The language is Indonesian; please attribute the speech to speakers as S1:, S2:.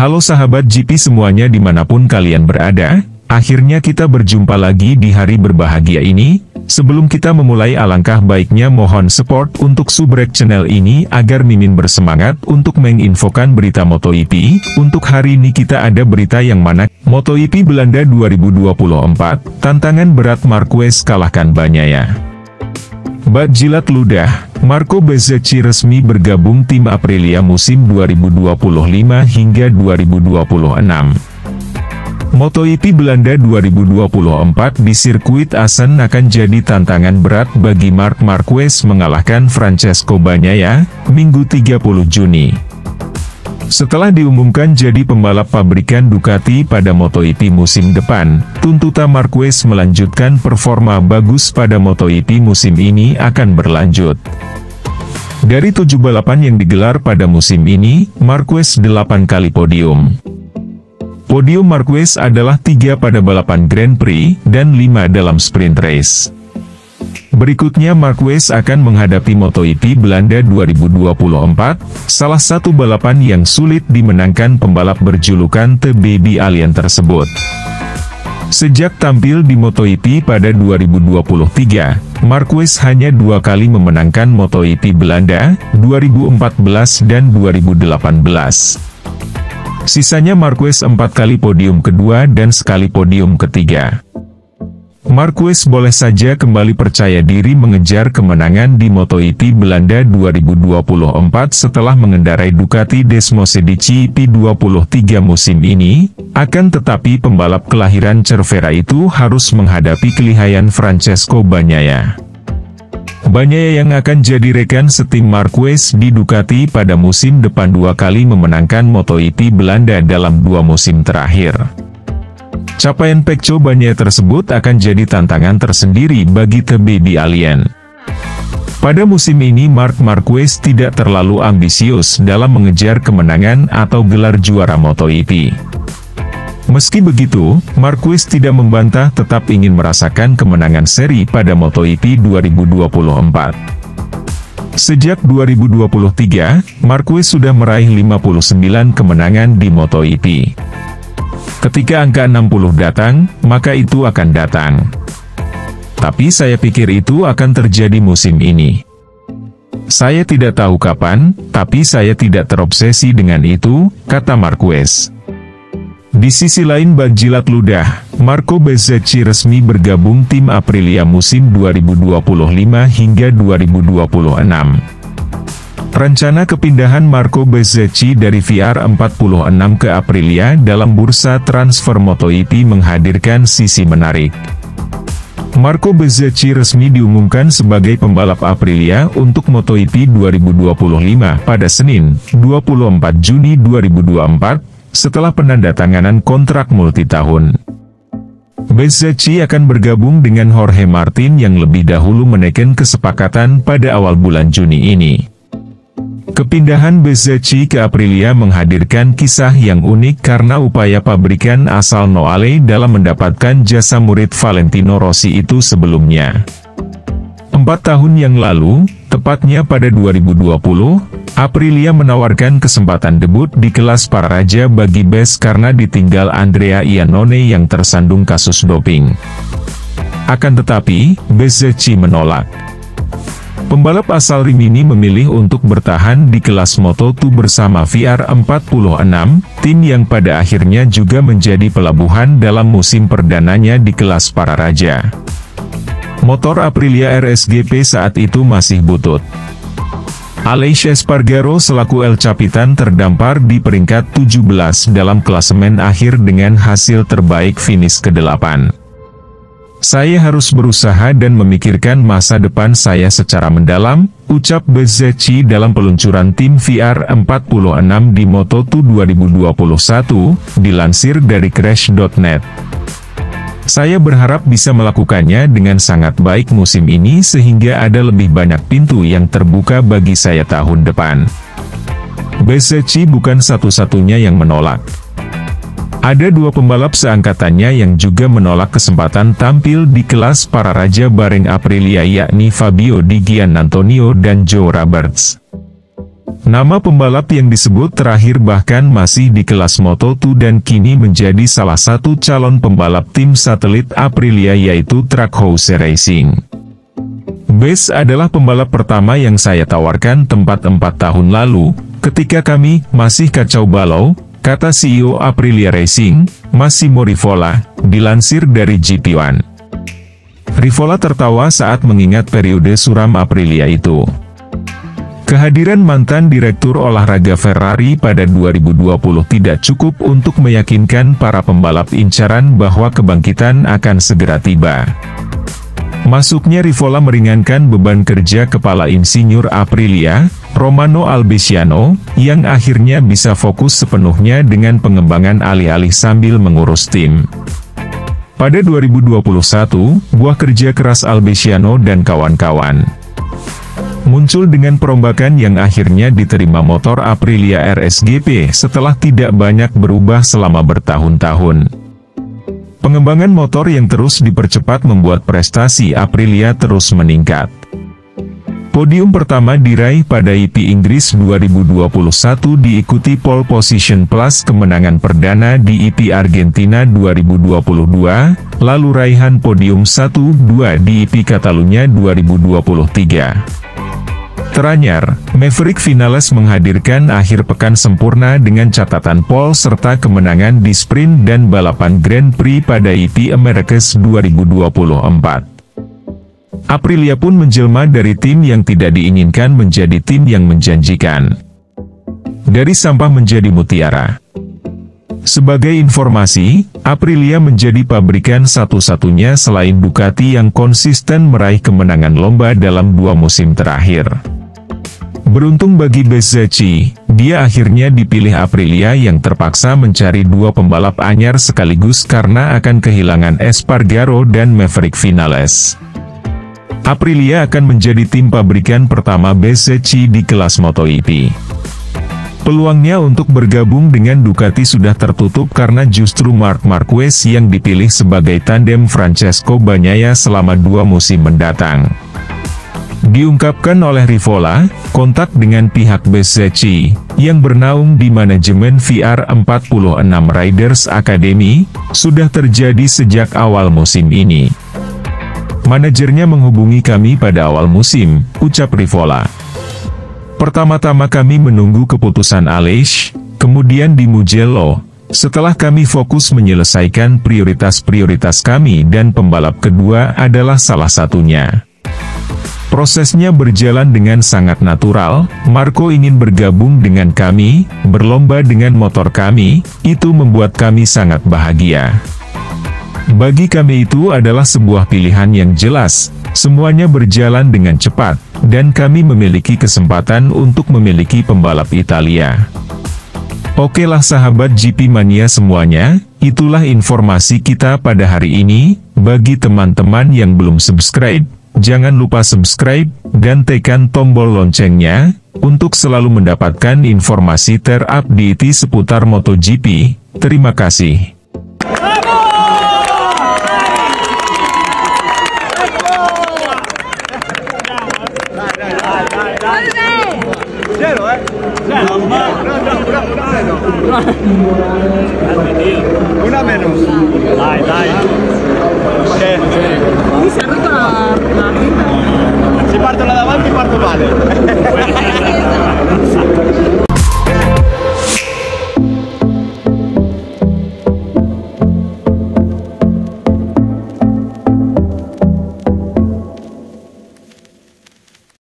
S1: Halo sahabat GP semuanya dimanapun kalian berada, akhirnya kita berjumpa lagi di hari berbahagia ini. Sebelum kita memulai alangkah baiknya mohon support untuk subrek channel ini agar Mimin bersemangat untuk menginfokan berita MotoGP. Untuk hari ini kita ada berita yang mana, MotoGP Belanda 2024, tantangan berat Marquez kalahkan Bagnaia. Bak jilat ludah, Marco Bezzecchi resmi bergabung tim Aprilia musim 2025 hingga 2026. MotoGP Belanda 2024 di sirkuit Assen akan jadi tantangan berat bagi Marc Marquez mengalahkan Francesco Bagnaia, Minggu 30 Juni. Setelah diumumkan jadi pembalap pabrikan Ducati pada MotoGP musim depan, tuntutan Marquez melanjutkan performa bagus pada MotoGP musim ini akan berlanjut. Dari 7 balapan yang digelar pada musim ini, Marquez 8 kali podium. Podium Marquez adalah 3 pada balapan Grand Prix, dan 5 dalam sprint race. Berikutnya Marquez akan menghadapi MotoGP Belanda 2024, salah satu balapan yang sulit dimenangkan pembalap berjulukan The Baby Alien tersebut. Sejak tampil di MotoGP pada 2023, Marquez hanya 2 kali memenangkan MotoGP Belanda, 2014 dan 2018. Sisanya Marquez 4 kali podium kedua dan sekali podium ketiga. Marquez boleh saja kembali percaya diri mengejar kemenangan di MotoGP Belanda 2024 setelah mengendarai Ducati Desmosedici P23 musim ini, akan tetapi pembalap kelahiran Cervera itu harus menghadapi kelihayan Francesco Bagnaia. Bagnaia yang akan jadi rekan setim Marquez di Ducati pada musim depan 2 kali memenangkan MotoGP Belanda dalam 2 musim terakhir. Capaian Pecco Bagnaia tersebut akan jadi tantangan tersendiri bagi The Baby Alien. Pada musim ini Marc Marquez tidak terlalu ambisius dalam mengejar kemenangan atau gelar juara MotoGP. Meski begitu, Marquez tidak membantah tetap ingin merasakan kemenangan seri pada MotoGP 2024. Sejak 2023, Marquez sudah meraih 59 kemenangan di MotoGP. Ketika angka 60 datang, maka itu akan datang. Tapi saya pikir itu akan terjadi musim ini. Saya tidak tahu kapan, tapi saya tidak terobsesi dengan itu, kata Marquez. Di sisi lain bak jilat ludah, Marco Bezzecchi resmi bergabung tim Aprilia musim 2025 hingga 2026. Rencana kepindahan Marco Bezzecchi dari VR46 ke Aprilia dalam bursa transfer MotoGP menghadirkan sisi menarik. Marco Bezzecchi resmi diumumkan sebagai pembalap Aprilia untuk MotoGP 2025 pada Senin, 24 Juni 2024, setelah penandatanganan kontrak multitahun. Bezzecchi akan bergabung dengan Jorge Martin yang lebih dahulu menekan kesepakatan pada awal bulan Juni ini. Kepindahan Bezzecchi ke Aprilia menghadirkan kisah yang unik karena upaya pabrikan asal Noale dalam mendapatkan jasa murid Valentino Rossi itu sebelumnya. 4 tahun yang lalu, tepatnya pada 2020, Aprilia menawarkan kesempatan debut di kelas para raja bagi Bez karena ditinggal Andrea Iannone yang tersandung kasus doping. Akan tetapi, Bezzecchi menolak. Pembalap asal Rimini memilih untuk bertahan di kelas Moto2 bersama VR46, tim yang pada akhirnya juga menjadi pelabuhan dalam musim perdananya di kelas para raja. Motor Aprilia RSGP saat itu masih butut. Aleix Espargaro selaku El Capitan terdampar di peringkat 17 dalam klasemen akhir dengan hasil terbaik finish ke-8. Saya harus berusaha dan memikirkan masa depan saya secara mendalam, ucap Bezzecchi dalam peluncuran tim VR46 di Moto2 2021, dilansir dari Crash.net. Saya berharap bisa melakukannya dengan sangat baik musim ini sehingga ada lebih banyak pintu yang terbuka bagi saya tahun depan. Bezzecchi bukan satu-satunya yang menolak. Ada 2 pembalap seangkatannya yang juga menolak kesempatan tampil di kelas para raja bareng Aprilia yakni Fabio Di Giannantonio dan Joe Roberts. Nama pembalap yang disebut terakhir bahkan masih di kelas Moto2 dan kini menjadi salah satu calon pembalap tim satelit Aprilia yaitu Trackhouse Racing. Bess adalah pembalap pertama yang saya tawarkan tempat 4 tahun lalu, ketika kami masih kacau balau, kata CEO Aprilia Racing, Massimo Rivola, dilansir dari GP1. Rivola tertawa saat mengingat periode suram Aprilia itu. Kehadiran mantan direktur olahraga Ferrari pada 2020 tidak cukup untuk meyakinkan para pembalap incaran bahwa kebangkitan akan segera tiba. Masuknya Rivola meringankan beban kerja kepala insinyur Aprilia, Romano Albesiano, yang akhirnya bisa fokus sepenuhnya dengan pengembangan alih-alih sambil mengurus tim. Pada 2021, buah kerja keras Albesiano dan kawan-kawan muncul dengan perombakan yang akhirnya diterima motor Aprilia RSGP setelah tidak banyak berubah selama bertahun-tahun. Pengembangan motor yang terus dipercepat membuat prestasi Aprilia terus meningkat. Podium pertama diraih pada IP Inggris 2021 diikuti pole position plus kemenangan perdana di IP Argentina 2022, lalu raihan podium 1-2 di IP Catalunya 2023. Teranyar, Maverick Vinales menghadirkan akhir pekan sempurna dengan catatan pole serta kemenangan di sprint dan balapan Grand Prix pada IP Americas 2024. Aprilia pun menjelma dari tim yang tidak diinginkan menjadi tim yang menjanjikan. Dari sampah menjadi mutiara. Sebagai informasi, Aprilia menjadi pabrikan satu-satunya selain Ducati yang konsisten meraih kemenangan lomba dalam 2 musim terakhir. Beruntung bagi Bezzecchi, dia akhirnya dipilih Aprilia yang terpaksa mencari 2 pembalap anyar sekaligus karena akan kehilangan Espargaro dan Maverick Vinales. Aprilia akan menjadi tim pabrikan pertama Bezzecchi di kelas MotoGP. Peluangnya untuk bergabung dengan Ducati sudah tertutup karena justru Marc Marquez yang dipilih sebagai tandem Francesco Bagnaia selama 2 musim mendatang. Diungkapkan oleh Rivola, kontak dengan pihak Bezzecchi, yang bernaung di manajemen VR46 Riders Academy, sudah terjadi sejak awal musim ini. Manajernya menghubungi kami pada awal musim, ucap Rivola. Pertama-tama kami menunggu keputusan Aleix, kemudian di Mugello, setelah kami fokus menyelesaikan prioritas-prioritas kami dan pembalap kedua adalah salah satunya. Prosesnya berjalan dengan sangat natural, Marco ingin bergabung dengan kami, berlomba dengan motor kami, itu membuat kami sangat bahagia. Bagi kami itu adalah sebuah pilihan yang jelas, semuanya berjalan dengan cepat, dan kami memiliki kesempatan untuk memiliki pembalap Italia. Oke lah sahabat GP Mania semuanya, itulah informasi kita pada hari ini. Bagi teman-teman yang belum subscribe, jangan lupa subscribe, dan tekan tombol loncengnya, untuk selalu mendapatkan informasi terupdate seputar MotoGP. Terima kasih.
S2: Una menos. Dai.
S3: Mi si è rotta la tinta.